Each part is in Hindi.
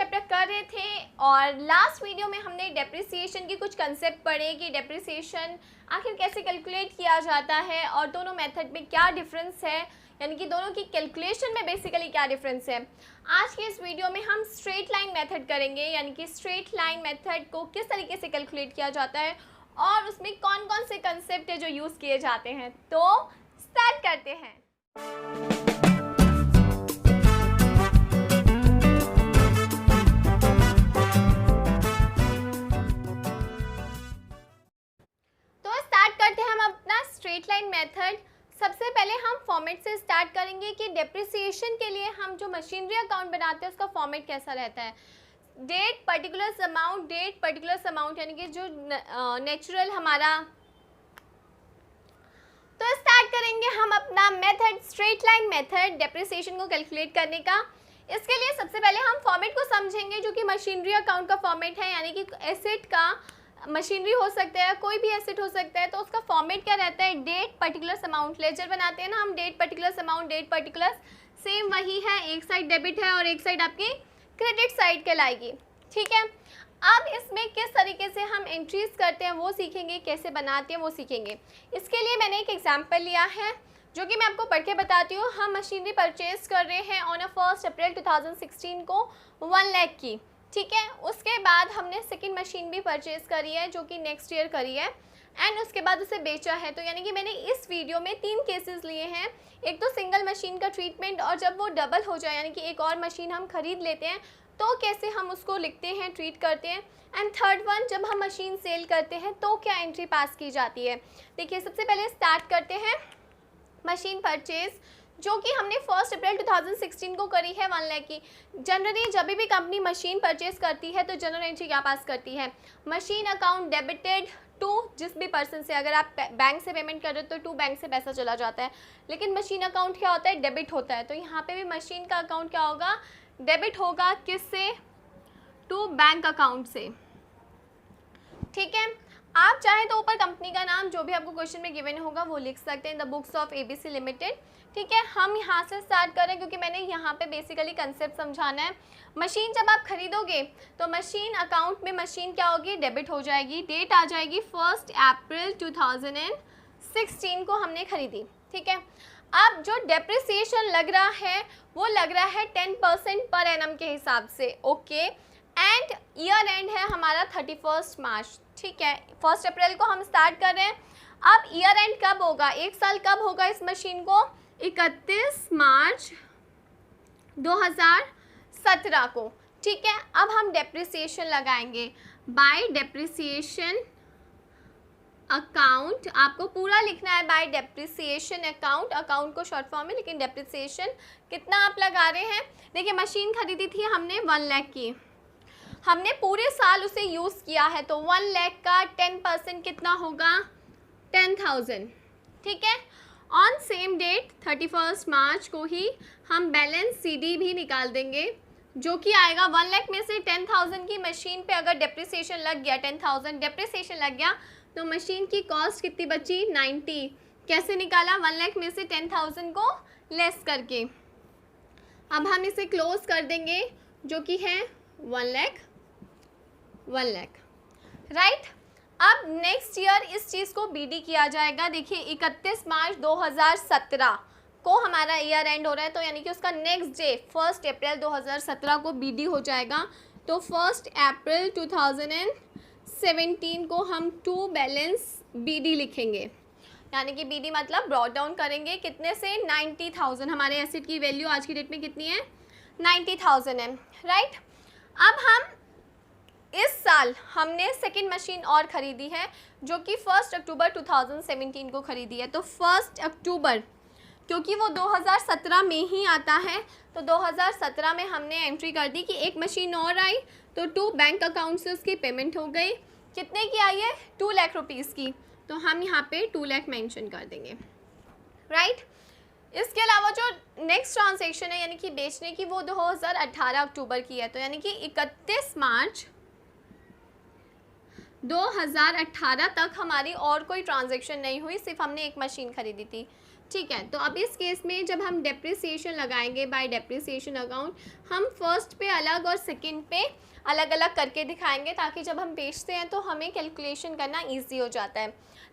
चैप्टर कर रहे थे और लास्ट वीडियो में हमने डेप्रिसिएशन की कुछ कंसेप्ट पढ़े कि डेप्रिसिएशन आखिर कैसे कैलकुलेट किया जाता है और दोनों मेथड में क्या डिफरेंस है, यानी कि दोनों की कैलकुलेशन में बेसिकली क्या डिफरेंस है। आज के इस वीडियो में हम स्ट्रेट लाइन मेथड करेंगे, यानी कि स्ट्रेट लाइन मेथड को किस तरीके से कैलकुलेट किया जाता है और उसमें कौन कौन से कंसेप्ट है जो यूज़ किए जाते हैं। तो स्टार्ट करते हैं। हम अपना स्ट्रेट लाइन मेथड। सबसे पहले हम फॉर्मेट से स्टार्ट करेंगे कि डेप्रिसिएशन के लिए हम जो मशीनरी अकाउंट बनाते हैं उसका फॉर्मेट कैसा रहता है। डेट पर्टिकुलर अमाउंट यानी कि जो नेचुरल हमारा। तो स्टार्ट करेंगे हम अपना method straight line method depreciation को कैलकुलेट करने का। इसके लिए सबसे पहले हम फॉर्मेट को समझेंगे जो कि मशीनरी अकाउंट का फॉर्मेट है, यानी कि एसेट का मशीनरी हो सकता है, कोई भी एसेट हो सकता है। तो उसका फॉर्मेट क्या रहता है, डेट पर्टिकुलर अमाउंट। लेजर बनाते हैं ना हम, date particular amount, date particular same वही है, एक साइड डेबिट है और एक साइड आपकी क्रेडिट साइड कहलाएगी। ठीक है, अब इसमें किस तरीके से हम एंट्रीज करते हैं वो सीखेंगे, कैसे बनाते हैं वो सीखेंगे। इसके लिए मैंने एक एग्जाम्पल लिया है जो कि मैं आपको पढ़ के बताती हूँ। हम मशीनरी परचेज कर रहे हैं ऑन 1 अप्रैल 2016 को 1 लाख की। ठीक है, उसके बाद हमने सेकंड मशीन भी परचेज करी है जो कि नेक्स्ट ईयर करी है एंड उसके बाद उसे बेचा है। तो यानी कि मैंने इस वीडियो में 3 केसेस लिए हैं। एक तो सिंगल मशीन का ट्रीटमेंट, और जब वो डबल हो जाए यानी कि एक और मशीन हम खरीद लेते हैं तो कैसे हम उसको लिखते हैं, ट्रीट करते हैं। एंड थर्ड वन, जब हम मशीन सेल करते हैं तो क्या एंट्री पास की जाती है। देखिए, सबसे पहले स्टार्ट करते हैं मशीन परचेज जो कि हमने 1 अप्रैल 2016 को करी है 1 लाख की। जनरली जब भी कंपनी मशीन परचेज करती है तो जनरल एंट्री क्या पास करती है, मशीन अकाउंट डेबिटेड टू जिस भी पर्सन से। अगर आप बैंक से पेमेंट कर रहे हो तो टू बैंक से पैसा चला जाता है, लेकिन मशीन अकाउंट क्या होता है, डेबिट होता है। तो यहाँ पे भी मशीन का अकाउंट क्या होगा, डेबिट होगा। किससे, टू बैंक अकाउंट से। ठीक है, आप चाहें तो ऊपर कंपनी का नाम जो भी आपको क्वेश्चन में गिवन होगा वो लिख सकते हैं, the books of ABC limited. ठीक है, हम यहाँ से स्टार्ट करें क्योंकि मैंने यहाँ पे बेसिकली कंसेप्ट समझाना है। मशीन जब आप खरीदोगे तो मशीन अकाउंट में मशीन क्या होगी, डेबिट हो जाएगी। डेट आ जाएगी 1 अप्रैल 2016 को हमने खरीदी। ठीक है, अब जो डेप्रिसिएशन लग रहा है वो लग रहा है 10% पर एनम के हिसाब से। ओके, एंड ईयर एंड है हमारा 31 मार्च। ठीक है, 1 अप्रैल को हम स्टार्ट कर रहे हैं। अब ईयर एंड कब होगा, एक साल कब होगा इस मशीन को, 31 मार्च 2017 को। ठीक है, अब हम डेप्रिसिएशन लगाएंगे बाय डेप्रिसिएशन अकाउंट। आपको पूरा लिखना है बाय डेप्रिसिएशन अकाउंट, अकाउंट को शॉर्ट फॉर्म में, लेकिन डेप्रिसिएशन कितना आप लगा रहे हैं। देखिए, मशीन खरीदी थी हमने 1 लाख की, हमने पूरे साल उसे यूज़ किया है, तो 1 लाख का 10% कितना होगा, 10,000। ठीक है, ऑन सेम डेट 31 मार्च को ही हम बैलेंस CD भी निकाल देंगे जो कि आएगा 1 लाख में से 10,000 की मशीन पे अगर डेप्रिसिएशन लग गया, 10,000 डेप्रिसिएशन लग गया तो मशीन की कॉस्ट कितनी बची, 90। कैसे निकाला, 1 लाख में से 10,000 को लेस करके। अब हम इसे क्लोज कर देंगे जो कि है 1 लाख, राइट। अब नेक्स्ट ईयर इस चीज़ को BD किया जाएगा। देखिए, 31 मार्च 2017 को हमारा ईयर एंड हो रहा है, तो यानी कि उसका नेक्स्ट डे 1 अप्रैल 2017 को BD हो जाएगा। तो 1 अप्रैल 2017 को हम टू बैलेंस BD लिखेंगे, यानी कि BD मतलब ब्रॉट डाउन करेंगे कितने से, 90,000। हमारे एसेट की वैल्यू आज की डेट में कितनी है, 90,000 है, राइट। अब हम इस साल हमने सेकंड मशीन और ख़रीदी है जो कि 1 अक्टूबर 2017 को ख़रीदी है। तो 1 अक्टूबर, क्योंकि वो 2017 में ही आता है, तो 2017 में हमने एंट्री कर दी कि एक मशीन और आई, तो टू बैंक अकाउंट से उसकी पेमेंट हो गई। कितने की आई है, 2 लाख रुपीज़ की, तो हम यहाँ पे 2 लाख मेंशन कर देंगे, राइट। इसके अलावा जो नेक्स्ट ट्रांजेक्शन है यानी कि बेचने की, वो 2018 अक्टूबर की है, तो यानी कि 31 मार्च 2018 तक हमारी और कोई ट्रांजैक्शन नहीं हुई, सिर्फ हमने एक मशीन खरीदी थी। ठीक है। तो अब इस केस में जब हम डेप्रिसिएशन लगाएंगे बाय डेप्रिसिएशन अकाउंट, हम फर्स्ट पे अलग और सेकंड पे अलग अलग करके दिखाएंगे ताकि जब हम बेचते हैं तो हमें कैलकुलेशन करना इजी हो जाता है।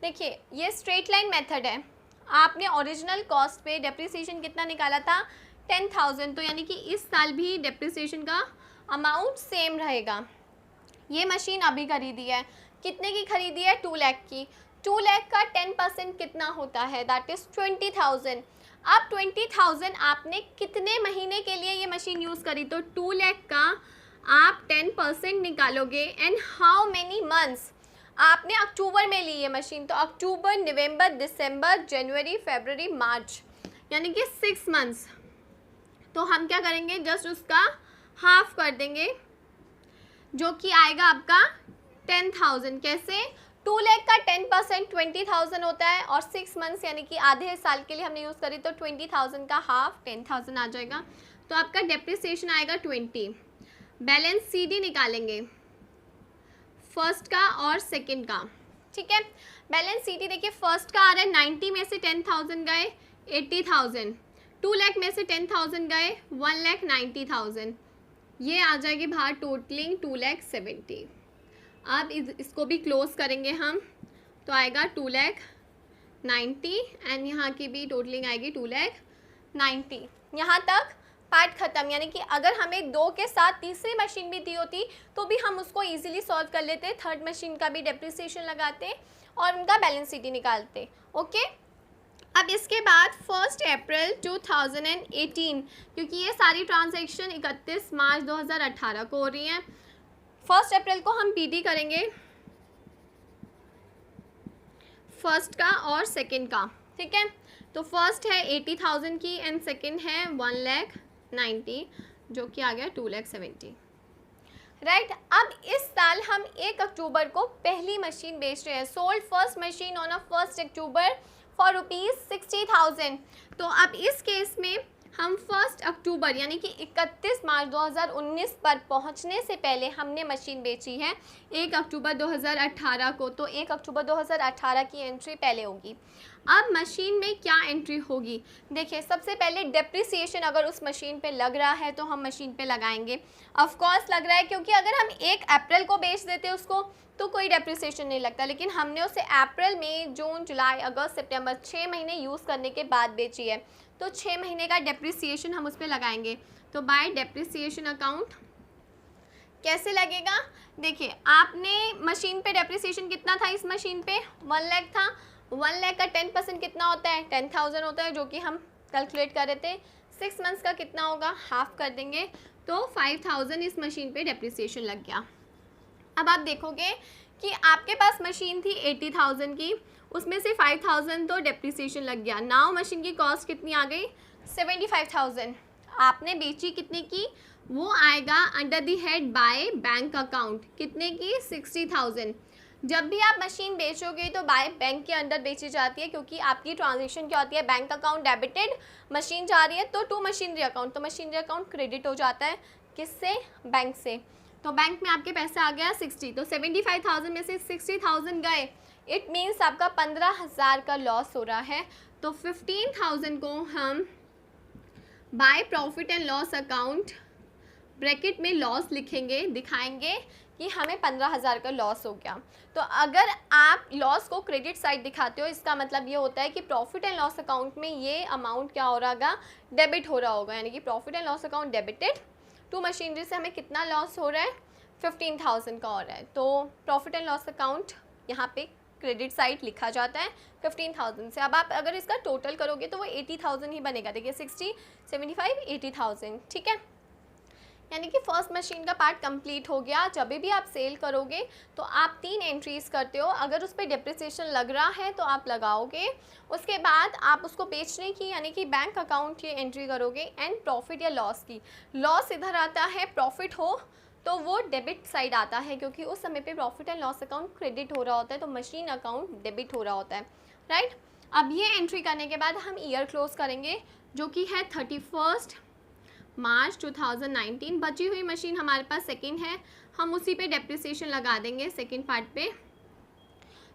देखिए ये स्ट्रेट लाइन मेथड है, आपने ओरिजिनल कॉस्ट पे डेप्रिसिएशन कितना निकाला था 10,000, तो यानी कि इस साल भी डेप्रिसिएशन का अमाउंट सेम रहेगा। ये मशीन अभी खरीदी है, कितने की खरीदी है 2 लाख की, 2 लाख का 10% कितना होता है, दैट इज़ 20,000। अब 20,000 आपने कितने महीने के लिए ये मशीन यूज़ करी, तो 2 लाख का आप 10% निकालोगे एंड हाउ मेनी मंथ्स, आपने अक्टूबर में ली ये मशीन, तो अक्टूबर, नवंबर, दिसंबर, जनवरी, फरवरी, मार्च, यानी कि 6 मंथ्स। तो हम क्या करेंगे, जस्ट उसका हाफ कर देंगे जो कि आएगा आपका 10,000। कैसे, 2 लाख का 10% 20,000 होता है और 6 मंथ्स यानी कि आधे साल के लिए हमने यूज़ करी, तो 20,000 का हाफ 10,000 आ जाएगा। तो आपका डेप्रिसिएशन आएगा 20। बैलेंस सीडी निकालेंगे फर्स्ट का और सेकंड का, ठीक है। बैलेंस सीडी देखिए, फर्स्ट का आ रहा है 90 में से 10,000 गए 80,000, 2 लाख में से 10,000 गए 1,90,000, ये आ जाएगी बाहर टोटलिंग 2,70,000। अब इसको भी क्लोज करेंगे हम, तो आएगा 2,90,000 एंड यहाँ की भी टोटलिंग आएगी 2,90,000। यहाँ तक पार्ट ख़त्म, यानी कि अगर हमें 2 के साथ तीसरी मशीन भी दी होती तो भी हम उसको इजीली सॉल्व कर लेते, थर्ड मशीन का भी डेप्रिसिएशन लगाते और उनका बैलेंस शीट निकालते। ओके, अब इसके बाद 1 अप्रैल 2018, क्योंकि ये सारी ट्रांजैक्शन 31 मार्च 2018 को हो रही हैं, 1 अप्रैल को हम पीडी करेंगे फर्स्ट का और सेकंड का, ठीक है। तो फर्स्ट है 80,000 की एंड सेकंड है 1,90,000 जो कि आ गया 2,70,000, राइट। अब इस साल हम 1 अक्टूबर को पहली मशीन बेच रहे हैं, sold first machine on a 1 October for ₹60,000। तो अब इस केस में हम 1 अक्टूबर यानी कि 31 मार्च 2019 पर पहुंचने से पहले हमने मशीन बेची है 1 अक्टूबर 2018 को, तो 1 अक्टूबर 2018 की एंट्री पहले होगी। अब मशीन में क्या एंट्री होगी, देखिए सबसे पहले डेप्रिसिएशन अगर उस मशीन पे लग रहा है तो हम मशीन पे लगाएंगे, ऑफ कोर्स लग रहा है, क्योंकि अगर हम 1 अप्रैल को बेच देते उसको तो कोई डेप्रिसिएशन नहीं लगता, लेकिन हमने उसे अप्रैल, मई, जून, जुलाई, अगस्त, सितंबर 6 महीने यूज़ करने के बाद बेची है, तो 6 महीने का डेप्रिसिएशन हम उस पर लगाएंगे। तो बाय डेप्रिसिएशन अकाउंट कैसे लगेगा, देखिए आपने मशीन पे डेप्रिसिएशन कितना था, इस मशीन पे 1 लाख था, 1 लाख का 10% कितना होता है 10,000 होता है, जो कि हम कैलकुलेट कर रहे थे। 6 मंथ्स का कितना होगा, हाफ कर देंगे, तो 5,000 इस मशीन पे डेप्रिसिएशन लग गया। अब आप देखोगे कि आपके पास मशीन थी 80,000 की, उसमें से 5,000 तो डेप्रिसिएशन लग गया। नाउ मशीन की कॉस्ट कितनी आ गई 75,000, आपने बेची कितने की, वो आएगा under the head by bank account, कितने की 60,000। जब भी आप मशीन बेचोगे तो बाय बैंक के अंडर बेची जाती है, क्योंकि आपकी ट्रांजैक्शन क्या होती है, बैंक अकाउंट डेबिटेड, मशीन जा रही है तो टू मशीनरी अकाउंट, तो मशीनरी अकाउंट क्रेडिट हो जाता है किससे, बैंक से। तो बैंक में आपके पैसा आ गया 60, तो 75,000 में से 60,000 गए, इट मीन्स आपका 15,000 का लॉस हो रहा है। तो 15,000 को हम by profit and loss account bracket में लॉस लिखेंगे, दिखाएंगे कि हमें 15,000 का लॉस हो गया। तो अगर आप लॉस को क्रेडिट साइड दिखाते हो, इसका मतलब ये होता है कि प्रॉफिट एंड लॉस अकाउंट में ये अमाउंट क्या हो रहा होगा, डेबिट हो रहा होगा, यानी कि profit and loss account debited, to machinery से हमें कितना लॉस हो रहा है 15,000 का हो रहा है, तो प्रॉफिट एंड लॉस अकाउंट यहाँ पे क्रेडिट साइड लिखा जाता है 15,000 से। अब आप अगर इसका टोटल करोगे तो वो 80,000 ही बनेगा, देखिए 60, 75, 80,000, ठीक है। यानी कि फर्स्ट मशीन का पार्ट कंप्लीट हो गया। जब भी आप सेल करोगे तो आप 3 एंट्रीज करते हो, अगर उस पर डिप्रिसिएशन लग रहा है तो आप लगाओगे, उसके बाद आप उसको बेचने की यानी कि बैंक अकाउंट की एंट्री करोगे, एंड प्रॉफिट या लॉस की, लॉस इधर आता है, प्रॉफिट हो तो वो डेबिट साइड आता है, क्योंकि उस समय पे profit and loss account credit हो रहा होता है, तो मशीन अकाउंट डेबिट हो रहा होता है, राइट। अब ये एंट्री करने के बाद हम ईयर क्लोज करेंगे, जो कि है 31 मार्च 2019। बची हुई मशीन हमारे पास सेकंड है, हम उसी पे डेप्रिसिएशन लगा देंगे सेकंड पार्ट पे,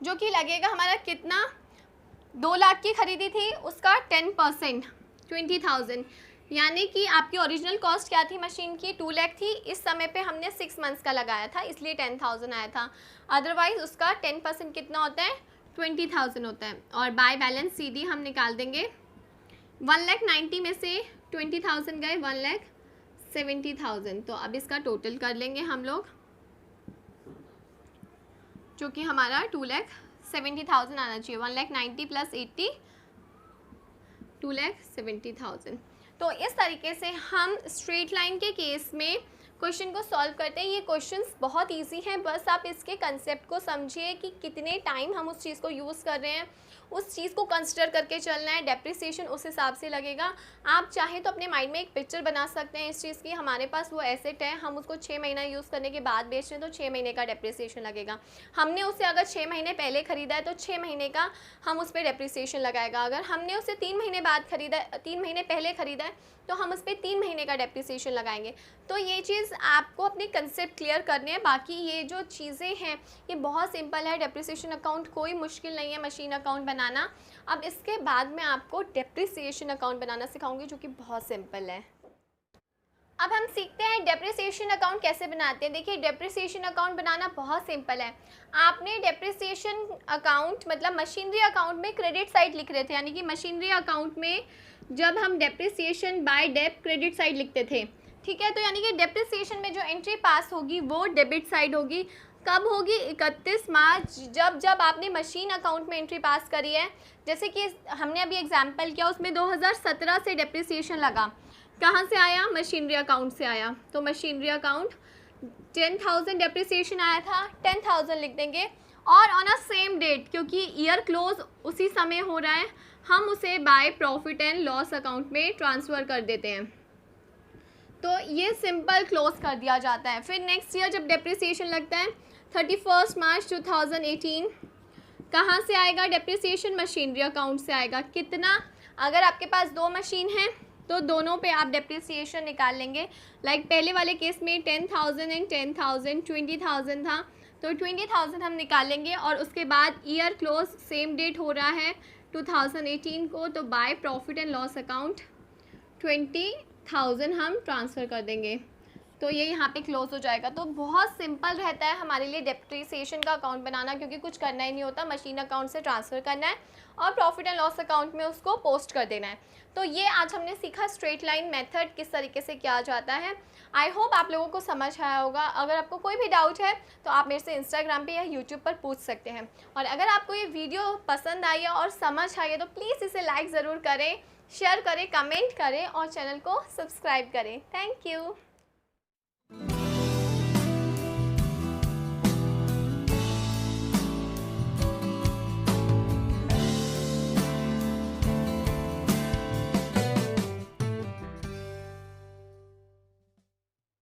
जो कि लगेगा हमारा कितना 2 लाख की खरीदी थी, उसका 10% 20,000, यानी कि आपकी ओरिजिनल कॉस्ट क्या थी मशीन की 2 लाख थी, इस समय पे हमने 6 मंथ्स का लगाया था इसलिए 10,000 आया था। अदरवाइज उसका 10% कितना होता है 20,000 होता है। और बाय बैलेंस सीधी हम निकाल देंगे, 1,90,000 में से 20,000 गए 1,70,000, तो अब इसका टोटल कर लेंगे हम लोग, जो कि हमारा 2,70,000 आना चाहिए। 1,90,000 प्लस 80 2,70,000। तो इस तरीके से हम स्ट्रेट लाइन के केस में क्वेश्चन को सॉल्व करते हैं। ये क्वेश्चंस बहुत इजी हैं, बस आप इसके कंसेप्ट को समझिए कि कितने टाइम हम उस चीज़ को यूज़ कर रहे हैं, उस चीज़ को कंसिडर करके चलना है, डेप्रिसिएशन उस हिसाब से लगेगा। आप चाहें तो अपने माइंड में एक पिक्चर बना सकते हैं इस चीज़ की, हमारे पास वो एसेट है, हम उसको 6 महीना यूज़ करने के बाद बेच रहे हैं तो 6 महीने का डेप्रिसिएशन लगेगा। हमने उसे अगर 6 महीने पहले ख़रीदा है तो 6 महीने का हम उस पर डेप्रिसिएशन लगाएगा। अगर हमने उसे 3 महीने बाद ख़रीदा, 3 महीने पहले ख़रीदा है तो हम उस पर 3 महीने का डेप्रिसिएशन लगाएंगे। तो ये चीज़ आपको अपने कंसेप्ट क्लियर करने हैं। बाकी ये जो चीज़ें हैं ये बहुत सिंपल है, डेप्रिसिएशन अकाउंट कोई मुश्किल नहीं है मशीन अकाउंट बनाना। अब इसके बाद मैं आपको डेप्रिसिएशन अकाउंट बनाना सिखाऊंगी जो कि बहुत सिंपल है। अब हम सीखते हैं डेप्रिसिएशन अकाउंट कैसे बनाते हैं। देखिए डेप्रिसिएशन अकाउंट बनाना बहुत सिंपल है। आपने डेप्रिसिएशन अकाउंट मतलब मशीनरी अकाउंट में क्रेडिट साइड लिख रहे थे, यानी कि मशीनरी अकाउंट में जब हम depreciation by dep credit side लिखते थे, ठीक है, तो यानी कि डेप्रिसिएशन में जो एंट्री पास होगी वो डेबिट साइड होगी। कब होगी 31 मार्च, जब आपने मशीन अकाउंट में एंट्री पास करी है। जैसे कि हमने अभी एग्जांपल किया, उसमें 2017 से डेप्रिसिएशन लगा, कहाँ से आया मशीनरी अकाउंट से आया, तो मशीनरी अकाउंट 10,000 डेप्रिसिएशन आया था, 10,000 लिख देंगे। और ऑन अ सेम डेट, क्योंकि ईयर क्लोज उसी समय हो रहा है, हम उसे by profit and loss account में ट्रांसफ़र कर देते हैं। तो ये सिंपल क्लोज कर दिया जाता है। फिर नेक्स्ट ईयर जब डेप्रिसिएशन लगता है 31 मार्च 2018, कहाँ से आएगा डेप्रिसिएशन, मशीनरी अकाउंट से आएगा। कितना, अगर आपके पास 2 मशीन हैं तो दोनों पे आप डेप्रिसिएशन निकाल लेंगे। लाइक पहले वाले केस में 10,000 एंड 10,000 20,000 था, तो 20,000 हम निकालेंगे। और उसके बाद ईयर क्लोज सेम डेट हो रहा है 2018 को, तो by profit and loss account 20,000 हम ट्रांसफ़र कर देंगे, तो ये यहाँ पे क्लोज हो जाएगा। तो बहुत सिंपल रहता है हमारे लिए डेप्रिसिएशन का अकाउंट बनाना, क्योंकि कुछ करना ही नहीं होता, मशीन अकाउंट से ट्रांसफ़र करना है और प्रॉफिट एंड लॉस अकाउंट में उसको पोस्ट कर देना है। तो ये आज हमने सीखा स्ट्रेट लाइन मेथड किस तरीके से किया जाता है। आई होप आप लोगों को समझ आया होगा। अगर आपको कोई भी डाउट है तो आप मेरे से इंस्टाग्राम पे या यूट्यूब पर पूछ सकते हैं। और अगर आपको ये वीडियो पसंद आई है और समझ आई है तो प्लीज़ इसे लाइक ज़रूर करें, शेयर करें, कमेंट करें और चैनल को सब्सक्राइब करें। Thank you.